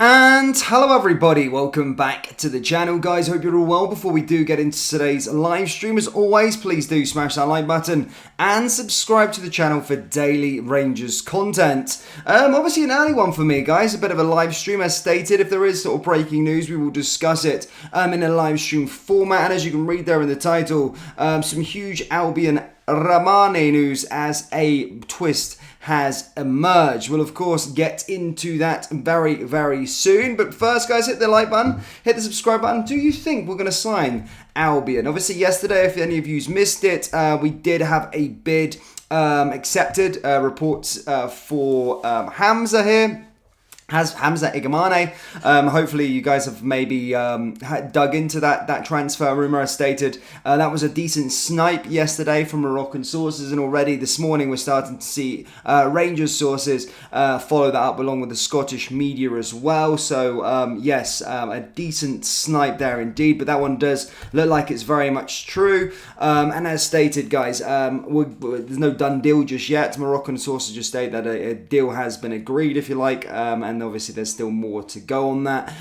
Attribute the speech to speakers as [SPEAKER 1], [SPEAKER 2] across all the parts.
[SPEAKER 1] And hello everybody, welcome back to the channel guys, hope you're all well. Before we do get into today's live stream, as always, please do smash that like button and subscribe to the channel for daily Rangers content. Obviously an early one for me guys, a bit of a live stream as stated. If there is sort of breaking news, we will discuss it in a live stream format, and as you can read there in the title, some huge Albion Rrahmani news as a twist has emerged. We'll of course get into that very soon, but first guys, hit the like button, hit the subscribe button. Do you think we're going to sign Albion? Obviously yesterday, if any of you missed it, we did have a bid accepted, reports for Hamza here. Has Hamza Rrahmani. Hopefully you guys have maybe dug into that transfer rumour as stated. That was a decent snipe yesterday from Moroccan sources, and already this morning we're starting to see Rangers sources follow that up along with the Scottish media as well. So yes, a decent snipe there indeed, but that one does look like it's very much true. And as stated guys, there's no done deal just yet. Moroccan sources just state that a deal has been agreed, if you like, and obviously there's still more to go on that.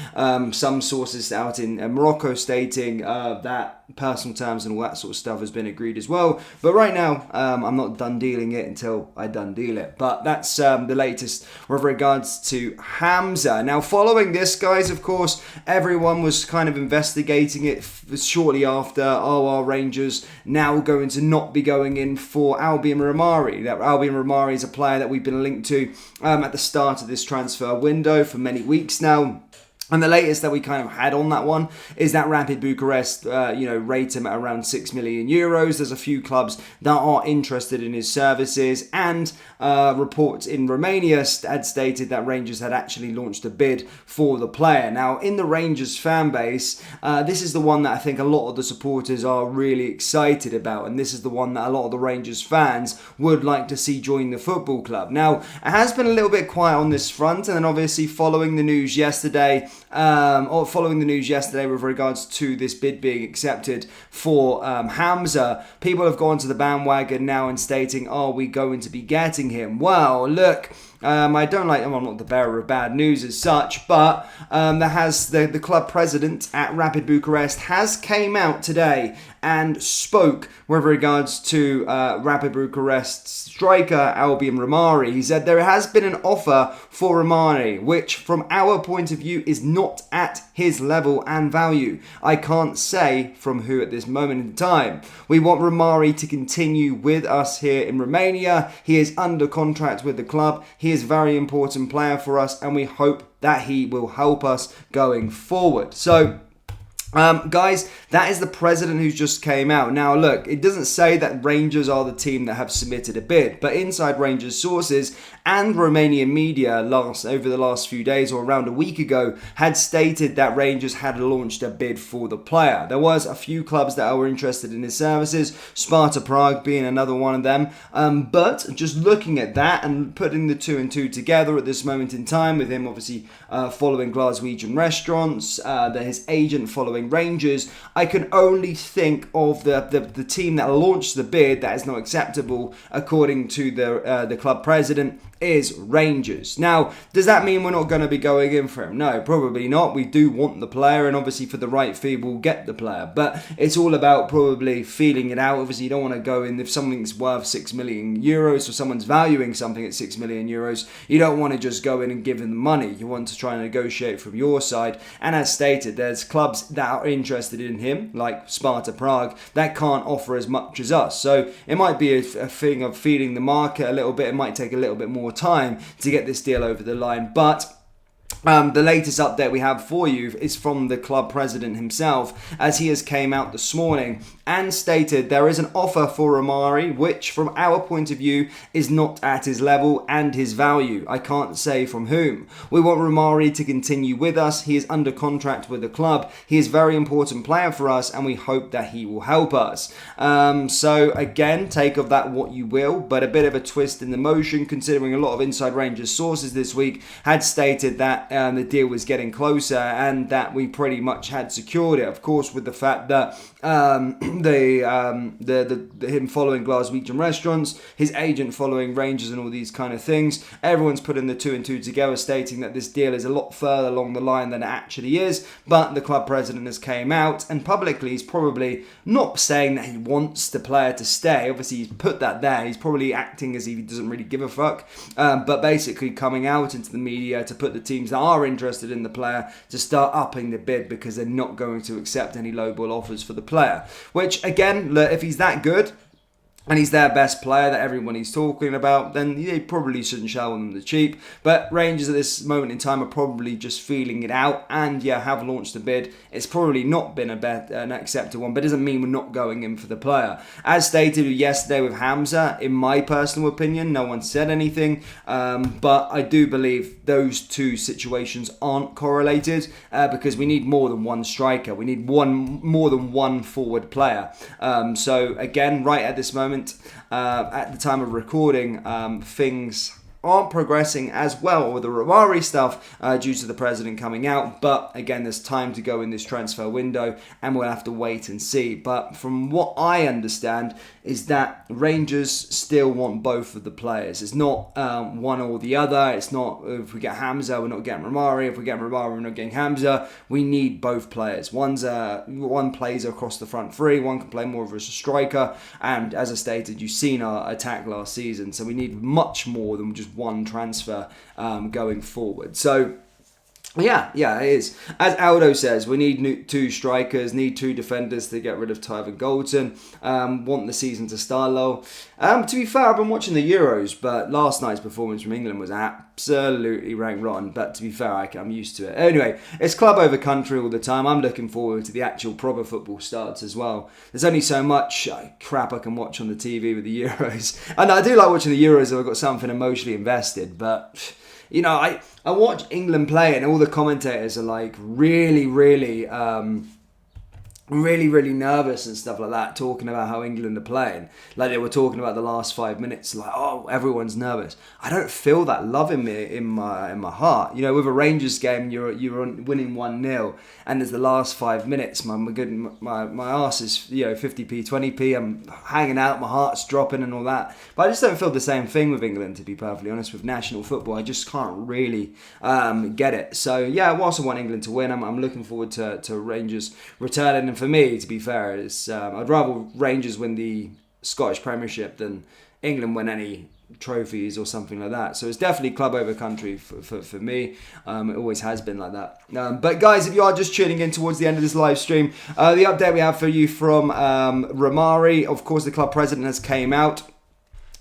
[SPEAKER 1] Some sources out in Morocco stating that personal terms and all that sort of stuff has been agreed as well. But right now, I'm not done dealing it until I done deal it. But that's the latest with regards to Hamza. Now, following this, guys, of course, everyone was kind of investigating it shortly after. Are Rangers now going to not be going in for Albion Rrahmani? That Albion Rrahmani is a player that we've been linked to at the start of this transfer window for many weeks now. And the latest that we kind of had on that one is that Rapid Bucharest, rate him at around 6 million euros. There's a few clubs that are interested in his services, and reports in Romania had stated that Rangers had actually launched a bid for the player. Now, in the Rangers fan base, this is the one that I think a lot of the supporters are really excited about, and this is the one that a lot of the Rangers fans would like to see join the football club. Now, it has been a little bit quiet on this front, and then obviously following the news yesterday with regards to this bid being accepted for Hamza, people have gone to the bandwagon now and stating, are we going to be getting him? Well, look, I'm not the bearer of bad news as such, but the club president at Rapid Bucharest has came out today and spoke with regards to Rapid Bucharest striker Albion Rrahmani. He said there has been an offer for Rrahmani, which from our point of view is not at his level and value. I can't say from who at this moment in time. We want Rrahmani to continue with us here in Romania. He is under contract with the club. He is a very important player for us, and we hope that he will help us going forward. So, guys, that is the president who's just came out. Now, look, it doesn't say that Rangers are the team that have submitted a bid, but inside Rangers sources and Romanian media over the last few days, or around a week ago, had stated that Rangers had launched a bid for the player. There was a few clubs that were interested in his services, Sparta Prague being another one of them. But just looking at that and putting the two and two together at this moment in time, with him obviously following Glaswegian restaurants, his agent following Rangers, I can only think of the team that launched the bid that is not acceptable, according to the club president, is Rangers. Now, does that mean we're not going to be going in for him? No, probably not. We do want the player, and obviously for the right fee we'll get the player, but it's all about probably feeling it out. Obviously you don't want to go in if something's worth 6 million euros, or someone's valuing something at 6 million euros, you don't want to just go in and give them the money. You want to try and negotiate from your side, and as stated, there's clubs that are interested in him, like Sparta Prague, that can't offer as much as us. So it might be a thing of feeding the market a little bit. It might take a little bit more time to get this deal over the line, but the latest update we have for you is from the club president himself, as he has came out this morning and stated there is an offer for Rrahmani, which from our point of view is not at his level and his value. I can't say from whom. We want Rrahmani to continue with us. He is under contract with the club. He is a very important player for us, and we hope that he will help us. So again, take of that what you will, but a bit of a twist in the motion, considering a lot of Inside Rangers sources this week had stated that that the deal was getting closer and that we pretty much had secured it. Of course, with the fact that him following Glaswegian restaurants, his agent following Rangers and all these kind of things, everyone's putting the two and two together, stating that this deal is a lot further along the line than it actually is. But the club president has came out and publicly he's probably not saying that he wants the player to stay. Obviously, he's put that there. He's probably acting as if he doesn't really give a fuck. But basically coming out into the media to put the teams that are interested in the player to start upping the bid because they're not going to accept any lowball offers for the player. Which, again, look, if he's that good and he's their best player that everybody's talking about, then they probably shouldn't show them the cheap. But Rangers at this moment in time are probably just feeling it out and, have launched a bid. It's probably not been an accepted one, but it doesn't mean we're not going in for the player. As stated yesterday with Hamza, in my personal opinion, no one said anything, but I do believe those two situations aren't correlated because we need more than one striker. We need more than one forward player. So, again, right at this moment, at the time of recording, things aren't progressing as well with the Rrahmani stuff due to the president coming out. But again, there's time to go in this transfer window and we'll have to wait and see. But from what I understand is that Rangers still want both of the players. It's not one or the other. It's not if we get Hamza, we're not getting Rrahmani. If we get Rrahmani, we're not getting Hamza. We need both players. One plays across the front three, one can play more of a striker. And as I stated, you've seen our attack last season. So we need much more than just one transfer going forward. So yeah, it is. As Aldo says, we need two strikers, need two defenders to get rid of Tyven Goldson. Want the season to start low. To be fair, I've been watching the Euros, but last night's performance from England was absolutely rank rotten. But to be fair, I'm used to it. Anyway, it's club over country all the time. I'm looking forward to the actual proper football starts as well. There's only so much crap I can watch on the TV with the Euros. And I do like watching the Euros if I've got something emotionally invested, but I watch England play and all the commentators are like really nervous and stuff like that, talking about how England are playing. Like they were talking about the last 5 minutes, like, oh, everyone's nervous. I don't feel that love in my heart. With a Rangers game, you're winning 1-0, and there's the last 5 minutes. My arse is 50p, 20p. I'm hanging out, my heart's dropping and all that. But I just don't feel the same thing with England, to be perfectly honest. With national football, I just can't really get it. So yeah, whilst I want England to win, I'm looking forward to Rangers returning. And for me, to be fair, it's I'd rather Rangers win the Scottish Premiership than England win any trophies or something like that. So it's definitely club over country for me. It always has been like that. But guys, if you are just tuning in towards the end of this live stream, the update we have for you from Rrahmani, of course, the club president has came out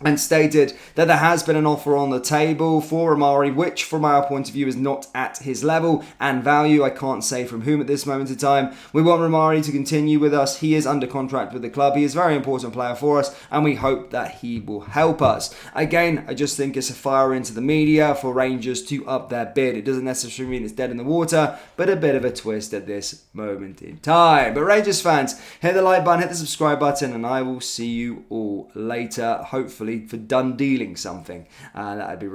[SPEAKER 1] and stated that there has been an offer on the table for Rrahmani, which from our point of view is not at his level and value. I can't say from whom at this moment in time. We want Rrahmani to continue with us. He is under contract with the club. He is a very important player for us and we hope that he will help us. Again, I just think it's a fire into the media for Rangers to up their bid. It doesn't necessarily mean it's dead in the water, but a bit of a twist at this moment in time. But Rangers fans, hit the like button, hit the subscribe button, and I will see you all later, hopefully for done dealing something. That'd be